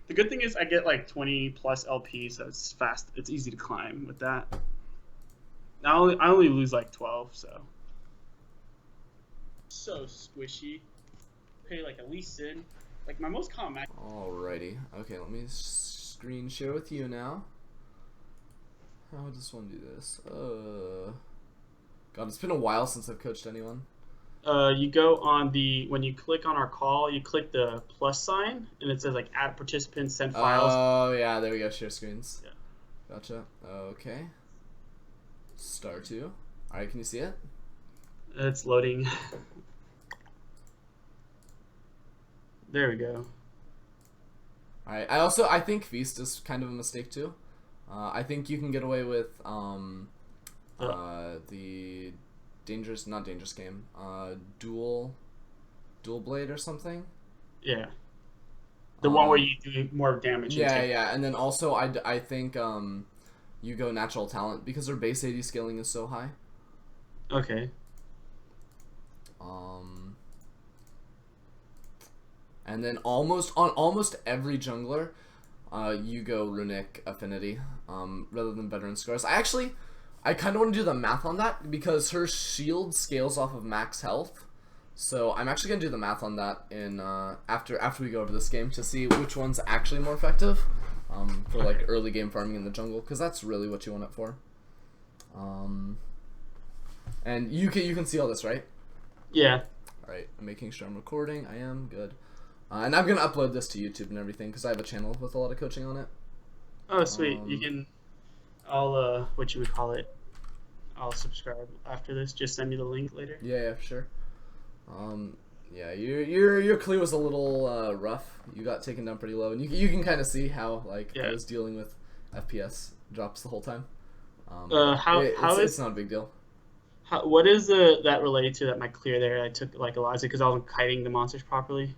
The good thing is I get like 20 plus LP, so it's fast. It's easy to climb with that. I only lose like 12, so squishy. Pay like at least in. Like my most common match. Alrighty. Okay, let me screen share with you now. How does one do this? God, it's been a while since I've coached anyone. You go on when you click on our call, you click the plus sign, and it says like add participants, send files. Oh yeah, there we go. Share screens. Yeah. Gotcha. Okay. Star 2. Alright, can you see it? It's loading. There we go. Alright, I think Feast is kind of a mistake too. I think you can get away with the not dangerous game, dual blade or something. Yeah. The one where you do more damage. Yeah, and then also I think you go natural talent because their base AD scaling is so high. Okay. And then almost every jungler, you go runic affinity, rather than veteran scars. I kind of want to do the math on that because her shield scales off of max health. So I'm actually gonna do the math on that in after we go over this game to see which one's actually more effective, for like early game farming in the jungle, because that's really what you want it for. And you can see all this, right? Yeah. All right, I'm making sure I'm recording. I am good. And I'm gonna upload this to YouTube and everything because I have a channel with a lot of coaching on it. Oh, sweet. You can. I'll what you would call it. I'll subscribe after this. Just send me the link later. Yeah, for sure. Yeah, your clear was a little rough. You got taken down pretty low, and you can kind of see how I was dealing with FPS drops the whole time. It's not a big deal. What is that related to that my clear there? I took like a lot. Is it because I wasn't kiting the monsters properly?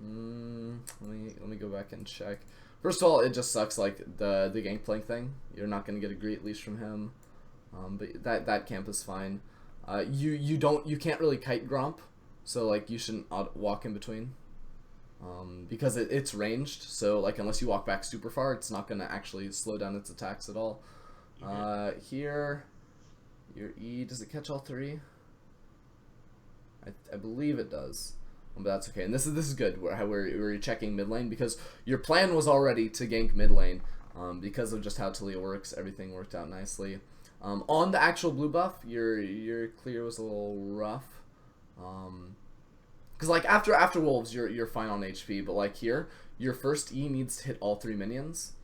Let me go back and check. First of all, it just sucks like the Gangplank thing. You're not gonna get a great leash from him. But that camp is fine. You can't really kite Gromp, so like you shouldn't walk in between. Because it's ranged, so like unless you walk back super far, it's not gonna actually slow down its attacks at all. Here, your E, does it catch all three? I believe it does. But that's okay, and this is good. Where you're checking mid lane because your plan was already to gank mid lane. Because of just how Talia works, everything worked out nicely. On the actual blue buff, your clear was a little rough. Because like after wolves, you're fine on HP, but like here, your first E needs to hit all 3 minions.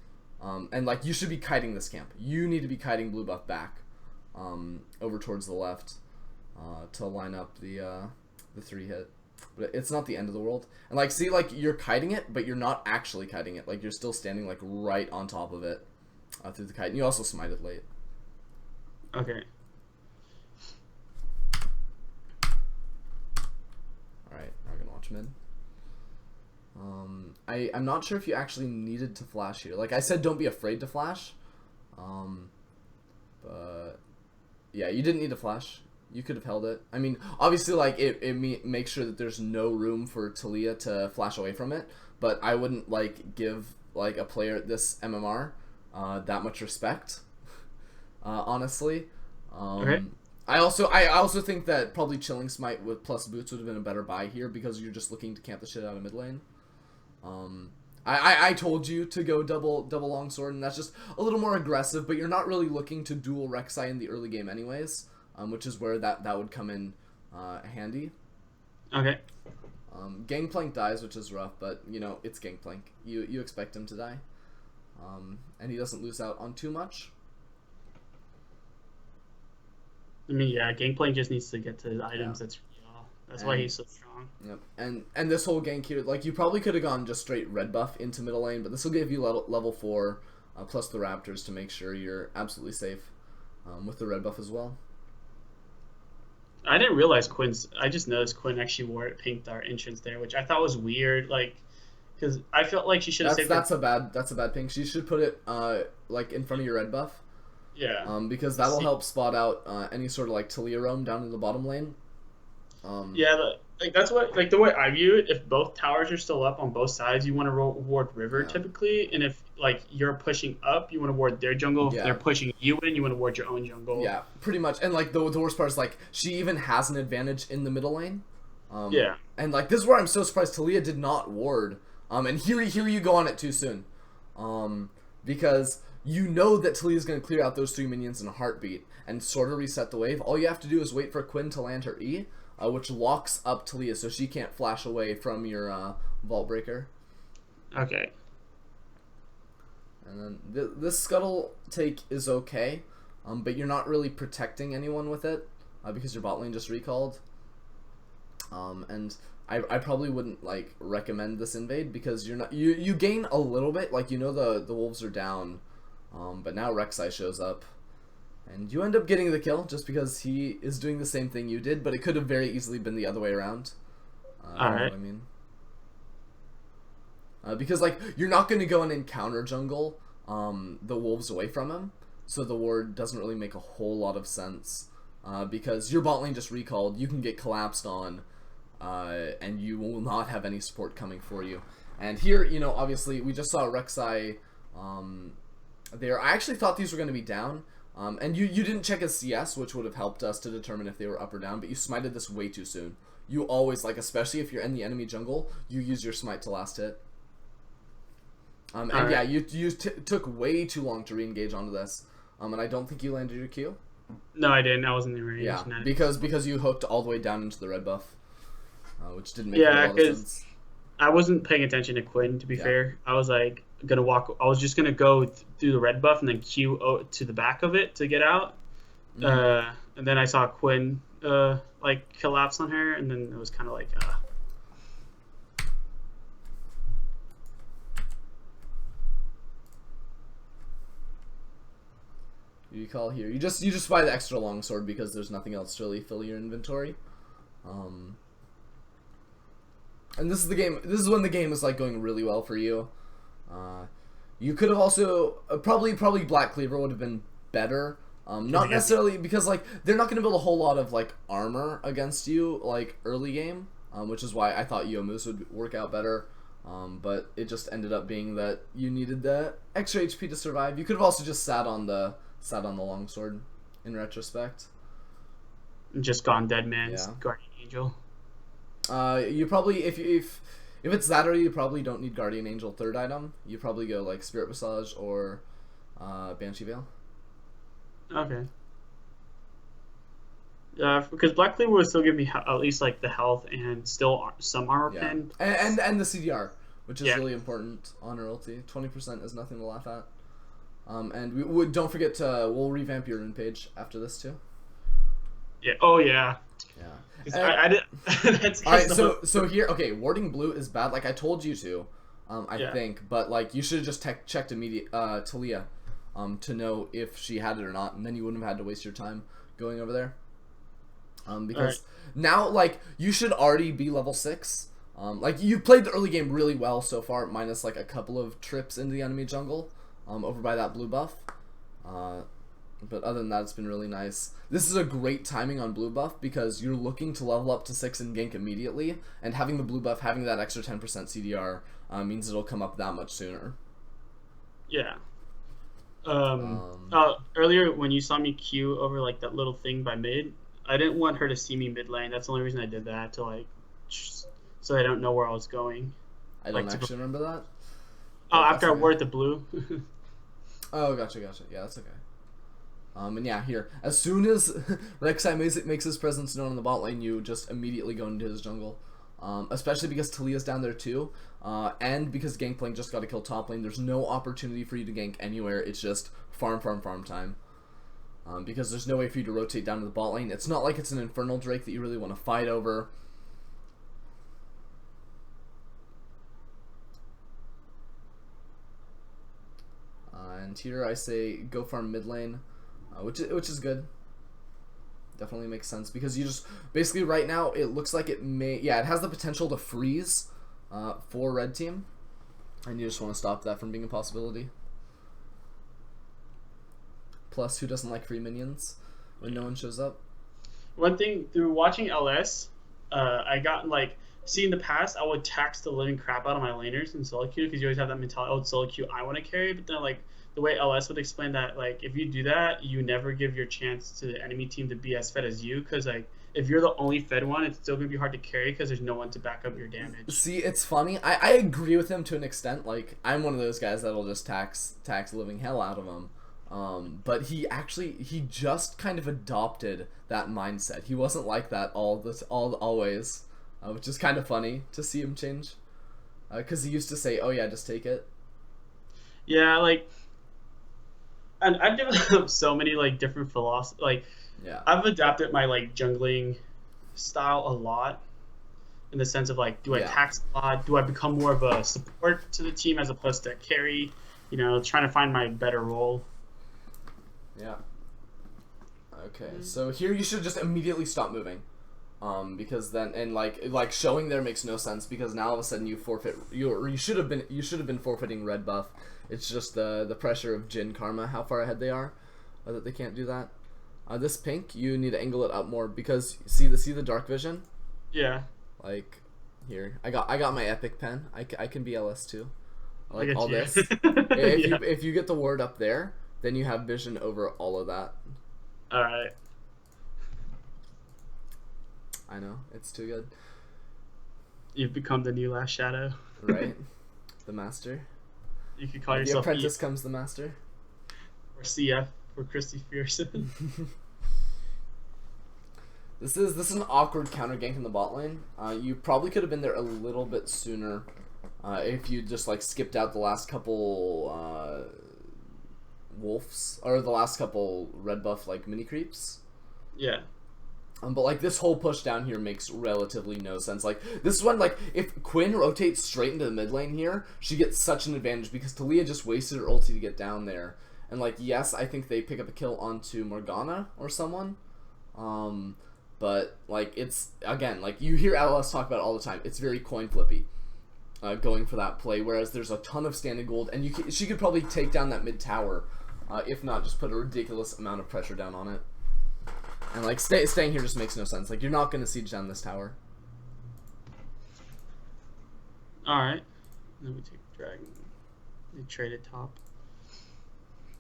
And like you should be kiting this camp. You need to be kiting blue buff back, over towards the left, to line up the 3-hit. But it's not the end of the world. And like, see, like you're kiting it, but you're not actually kiting it. Like you're still standing like right on top of it, through the kite. And you also smite it late. Okay. Alright, now we're gonna watch mid. I'm not sure if you actually needed to flash here. Like I said, don't be afraid to flash. But yeah, you didn't need to flash. You could have held it. I mean, obviously, like it makes sure that there's no room for Talia to flash away from it. But I wouldn't like give like a player this MMR that much respect. Honestly. Okay. I also think that probably Chilling Smite with plus boots would have been a better buy here because you're just looking to camp the shit out of mid lane. I told you to go double longsword, and that's just a little more aggressive, but you're not really looking to dual Rek'Sai in the early game anyways, which is where that would come in handy. Okay. Gangplank dies, which is rough, but you know it's Gangplank. You expect him to die, and he doesn't lose out on too much. I mean, yeah, Gangplank just needs to get to his items. Yeah. That's why he's so strong. Yep. And this whole gank here, like you probably could have gone just straight red buff into middle lane, but this will give you level 4 plus the Raptors to make sure you're absolutely safe with the red buff as well. I didn't realize I just noticed Quinn actually wore it pink our entrance there, which I thought was weird. Like, because I felt like she should have saved. That's a bad pink. She should put it like in front of your red buff. Yeah. Because that'll help spot out any sort of like Talia roam down in the bottom lane. Yeah, like that's what like the way I view it. If both towers are still up on both sides, you want to reward river Yeah. typically, and if like you're pushing up, you want to ward their jungle. If they're Yeah. pushing you in, you want to ward your own jungle. Yeah, pretty much. And like the worst part is like she even has an advantage in the middle lane. Yeah. And like this is where I'm so surprised Talia did not ward. And here you go on it too soon. Because you know that Talia's gonna clear out those 3 minions in a heartbeat and sort of reset the wave. All you have to do is wait for Quinn to land her E, which locks up Talia so she can't flash away from your vault breaker. Okay. And then this scuttle take is okay, but you're not really protecting anyone with it because your bot lane just recalled. And I probably wouldn't like recommend this invade because you're not you gain a little bit, like you know the wolves are down, but now Rek'Sai shows up, and you end up getting the kill just because he is doing the same thing you did, but it could have very easily been the other way around. You know what I mean? Because like you're not going to go and encounter jungle the wolves away from him, so the ward doesn't really make a whole lot of sense because your bot lane just recalled, you can get collapsed on, and you will not have any support coming for you. And here, you know, obviously we just saw Rek'Sai there. I actually thought these were going to be down, and you didn't check his CS, which would have helped us to determine if they were up or down, but you smited this way too soon. You always, like, especially if you're in the enemy jungle, you use your smite to last hit. And yeah, you took way too long to re-engage onto this, and I don't think you landed your Q. No, I didn't. I wasn't in range. Yeah, No. because you hooked all the way down into the red buff, which didn't make a lot of sense. I wasn't paying attention to Quinn. To be fair, I was like gonna walk. I was just gonna go through the red buff and then Q to the back of it to get out. And then I saw Quinn like collapse on her, and then it was kind of like. You call here. You just buy the extra longsword because there's nothing else to really fill your inventory. And this is the game. This is when the game is like going really well for you. You could have also probably Black Cleaver would have been better. Not necessarily because like they're not going to build a whole lot of like armor against you like early game, which is why I thought Youmu's would work out better. But it just ended up being that you needed the extra HP to survive. You could have also just sat on the longsword in retrospect. Just gone dead man's Guardian Angel. You probably if it's that early, you probably don't need Guardian Angel third item. You probably go like Spirit Visage or Banshee Veil. Okay. Because Black Cleaver would still give me at least like the health and still some armor pen. And the CDR, which is really important on her ulti. 20% is nothing to laugh at. And we would don't forget to we'll revamp your rune page after this too. Yeah. Oh yeah. Yeah. I did. Alright, so here, okay, warding blue is bad. Like I told you to, I think, but like you should have just checked Talia, to know if she had it or not, and then you wouldn't have had to waste your time going over there. Because now, like, you should already be level 6. Like you played the early game really well so far, minus like a couple of trips into the enemy jungle, over by that blue buff. But other than that, it's been really nice. This is a great timing on blue buff because you're looking to level up to 6 and gank immediately, and having the blue buff, having that extra 10% CDR, means it'll come up that much sooner. Yeah. Earlier when you saw me queue over like that little thing by mid, I didn't want her to see me mid lane. That's the only reason I did that, to like, so I don't know where I was going. I don't actually remember that. Oh, after I wore the blue. Oh, gotcha. Yeah, that's okay. And yeah, here, as soon as Rek'Sai makes his presence known in the bot lane, you just immediately go into his jungle. Especially because Talia's down there too, and because Gangplank just got to kill top lane. There's no opportunity for you to gank anywhere. It's just farm time. Because there's no way for you to rotate down to the bot lane. It's not like it's an Infernal Drake that you really want to fight over. And here I say go farm mid lane. Which is good. Definitely makes sense because you just basically right now it looks like it has the potential to freeze for red team, and you just want to stop that from being a possibility. Plus, who doesn't like free minions when no one shows up? One thing through watching LS, I got like, see in the past I would tax the living crap out of my laners in solo queue because you always have that mentality, oh, it's solo queue, I want to carry. But then like the way LS would explain that, like if you do that, you never give your chance to the enemy team to be as fed as you, because like if you're the only fed one, it's still gonna be hard to carry because there's no one to back up your damage. See, it's funny. I agree with him to an extent. Like, I'm one of those guys that'll just tax living hell out of him. But he just kind of adopted that mindset. He wasn't like that always, which is kind of funny to see him change. Because he used to say, "Oh yeah, just take it." Yeah, like, and I've developed so many like different philosophies. Like, Yeah. I've adapted my like jungling style a lot, in the sense of like, do I Yeah. tax a lot? Do I become more of a support to the team as opposed to carry? You know, trying to find my better role. Yeah. Okay, so here you should just immediately stop moving. Because then, and like showing there makes no sense, because now all of a sudden you forfeit, you should have been forfeiting red buff. It's just the pressure of Jin Karma, how far ahead they are, that they can't do that. This pink, you need to angle it up more, because see the dark vision? Yeah. Like, here, I got my epic pen. I can be LS too. Like Look at all you. this. If you get the word up there, then you have vision over all of that. All right. I know, it's too good. You've become the new Last Shadow. Right? The master. You could call The yourself apprentice comes the master. or CF for Christy Fearson. This is an awkward counter gank in the bot lane. You probably could have been there a little bit sooner, if you just like skipped out the last couple wolves, or the last couple red buff like mini creeps. Yeah. But like this whole push down here makes relatively no sense. Like this is when, like, if Quinn rotates straight into the mid lane here, she gets such an advantage, because Talia just wasted her ulti to get down there. And like, yes, I think they pick up a kill onto Morgana or someone. But like, it's, again, like you hear LS talk about it all the time. It's very coin flippy, going for that play. Whereas there's a ton of standing gold, and she could probably take down that mid tower, if not just put a ridiculous amount of pressure down on it. And like staying here just makes no sense. Like, you're not gonna siege down this tower. All right. Then we take dragon. They traded top.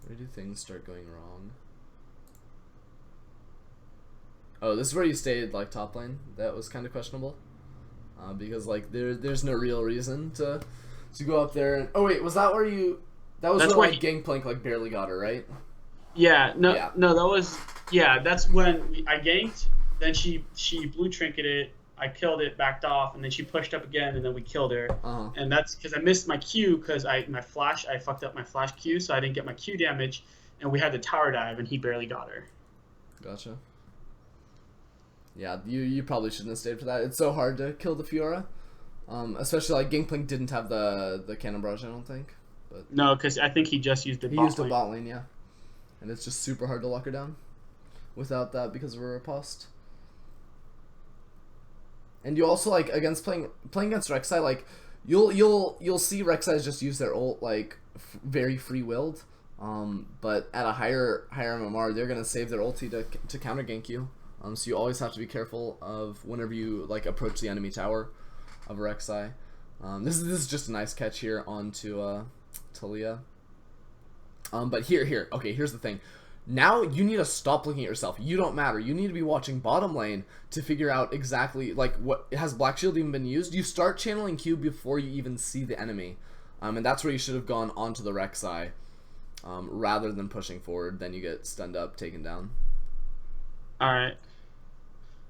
Where do things start going wrong? Oh, this is where you stayed, like, top lane. That was kind of questionable, because like there's no real reason to go up there. And, oh wait, was that where you? That was That's where where like Gangplank like barely got her, right? Yeah. No. Yeah. No. That was. Yeah. That's when I ganked. Then she blue trinketed. I killed it, backed off, and then she pushed up again, and then we killed her. Uh-huh. And that's because I missed my Q, because I fucked up my flash Q, so I didn't get my Q damage, and we had the tower dive, and he barely got her. Gotcha. Yeah, you probably shouldn't have stayed for that. It's so hard to kill the Fiora, especially like Gangplank didn't have the cannon barrage, I don't think. But No, because I think he just used the he bot used a lane. bot lane, yeah, and it's just super hard to lock her down without that because of her riposte. And you also, like, against playing against Rek'Sai, like you'll see Rek'Sai just use their ult like very free willed, but at a higher MMR they're gonna save their ulti to counter gank you. So you always have to be careful of whenever you like approach the enemy tower of Rek'Sai. This is just a nice catch here onto Talia. But here, okay, here's the thing. Now you need to stop looking at yourself. You don't matter. You need to be watching bottom lane to figure out exactly, like, what has Black Shield even been used. You start channeling Q before you even see the enemy, and that's where you should have gone onto the Rek'Sai, rather than pushing forward. Then you get stunned up, taken down. All right.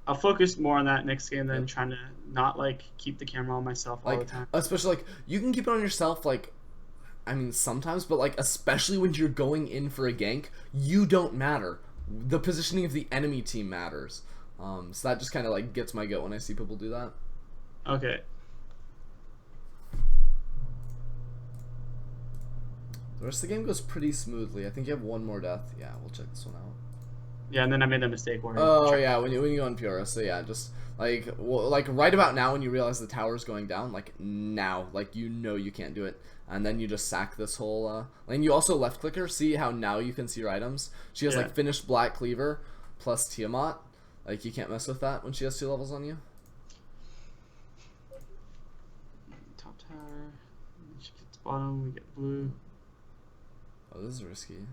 I'll focus more on that next game than trying to not like keep the camera on myself all the time. Especially like you can keep it on yourself, like, I mean sometimes, but like especially when you're going in for a gank, you don't matter. The positioning of the enemy team matters. So that just kind of like gets my goat when I see people do that. Okay. The rest of the game goes pretty smoothly. I think you have one more death. Yeah, we'll check this one out. Yeah, and then I made the mistake where. Oh yeah, when you go on Fiora. So yeah, just like like right about now when you realize the tower's going down, like now, like you know you can't do it, and then you just sack this whole lane. You also left click her. See how now you can see your items. She has like finished Black Cleaver plus Tiamat. Like you can't mess with that when she has 2 levels on you. tower. She gets bottom. We get blue. Oh, this is risky.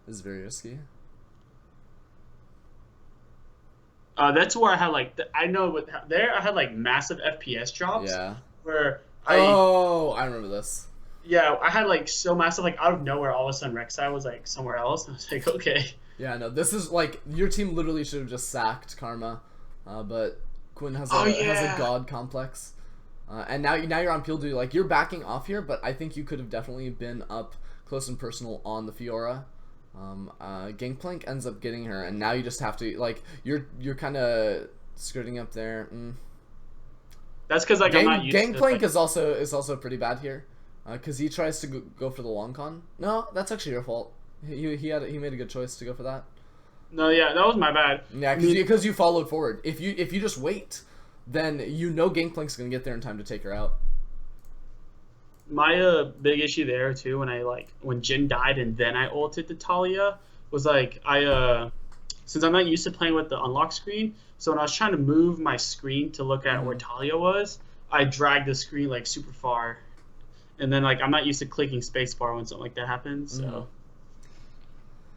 This is very risky. That's where I had like I know with there I had like massive FPS drops. Yeah. Where I remember this. Yeah, I had like so massive like out of nowhere all of a sudden Rek'Sai was like somewhere else. I was like, okay. Yeah, no, this is like your team literally should have just sacked Karma, but Quinn has a god complex, and now you're on Peel Duty. Like you're backing off here, but I think you could have definitely been up close and personal on the Fiora. Gangplank ends up getting her, and now you just have to like you're kind of skirting up there. That's because like I'm not used Gangplank to, like, is also pretty bad here, because he tries to go for the long con. No, that's actually your fault. He made a good choice to go for that. No, yeah, that was my bad. Yeah, because you followed forward. If you just wait, then you know Gangplank's gonna get there in time to take her out. My big issue there too when Jin died and then I ulted the Talia was like since I'm not used to playing with the unlock screen, so when I was trying to move my screen to look at where Talia was, I dragged the screen like super far, and then like I'm not used to clicking spacebar when something like that happens, so.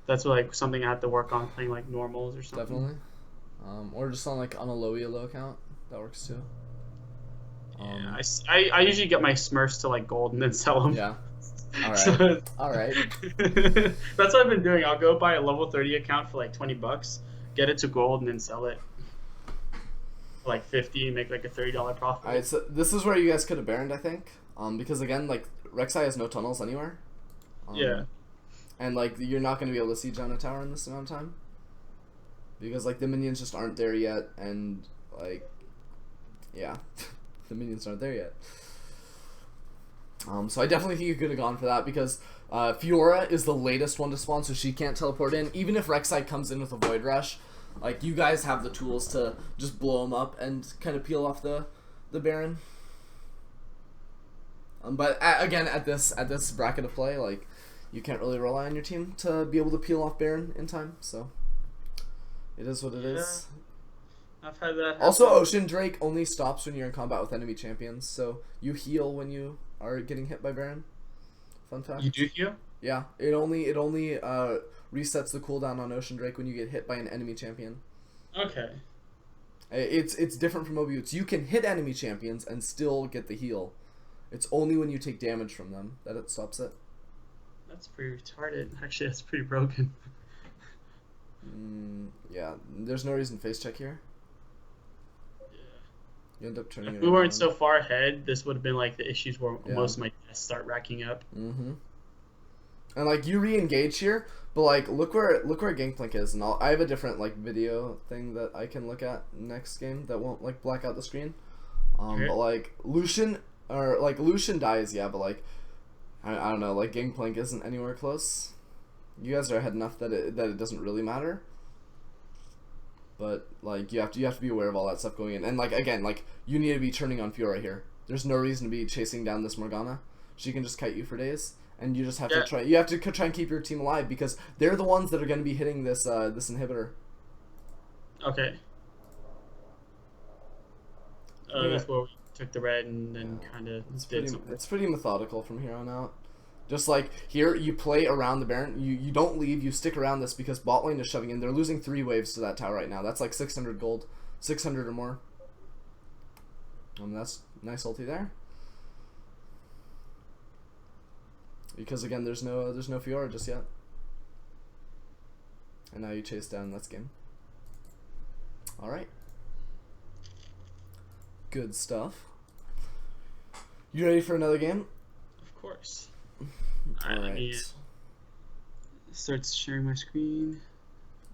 That's like something I have to work on playing like normals or something. Definitely. Or just on like on a low elo account. That works too. Yeah, I usually get my Smurfs to like gold and then sell them. Yeah. Alright. Alright. That's what I've been doing. I'll go buy a level 30 account for like $20, get it to gold, and then sell it for like 50 and make like a $30 profit. Alright, so this is where you guys could have baroned, I think. Because again, like Rek'Sai has no tunnels anywhere. Yeah. And like you're not going to be able to siege down a tower in this amount of time, because like the minions just aren't there yet, and like yeah, the minions aren't there yet. So I definitely think you could have gone for that, because Fiora is the latest one to spawn, so she can't teleport in. Even if Rek'Sai comes in with a Void Rush, like you guys have the tools to just blow him up and kind of peel off the Baron. But again, at this bracket of play, like. You can't really rely on your team to be able to peel off Baron in time, so it is what it is. I've had that happen. Also, Ocean Drake only stops when you're in combat with enemy champions, so you heal when you are getting hit by Baron. Fun fact. You do heal? Yeah, it only resets the cooldown on Ocean Drake when you get hit by an enemy champion. Okay. It's different from OBU. You can hit enemy champions and still get the heal. It's only when you take damage from them that it stops it. That's pretty retarded. Actually, that's pretty broken. Yeah, there's no reason face check here. Yeah. You end up turning it If we weren't around. so far ahead, this would have been like the issues where most of my tests start racking up. And like you re-engage here, but like look where Gangplank is, and I have a different like video thing that I can look at next game that won't like black out the screen. But like Lucian dies, yeah, but like. I don't know, like Gangplank isn't anywhere close. You guys are ahead enough that it doesn't really matter. But like you have to be aware of all that stuff going in. And like again, like you need to be turning on Fiora here. There's no reason to be chasing down this Morgana. She can just kite you for days, and you just have to try. You have to try and keep your team alive, because they're the ones that are going to be hitting this this inhibitor. Okay. That's where we took the red and then kind of did something. It's pretty methodical from here on out. Just like here, you play around the Baron. You don't leave. You stick around this because bot lane is shoving in. They're losing 3 waves to that tower right now. That's like 600 gold, 600 or more. That's nice ulti there. Because again, there's no Fiora just yet. And now you chase down. That's game. All right. Good stuff. You ready for another game? Of course. All right. Start sharing my screen.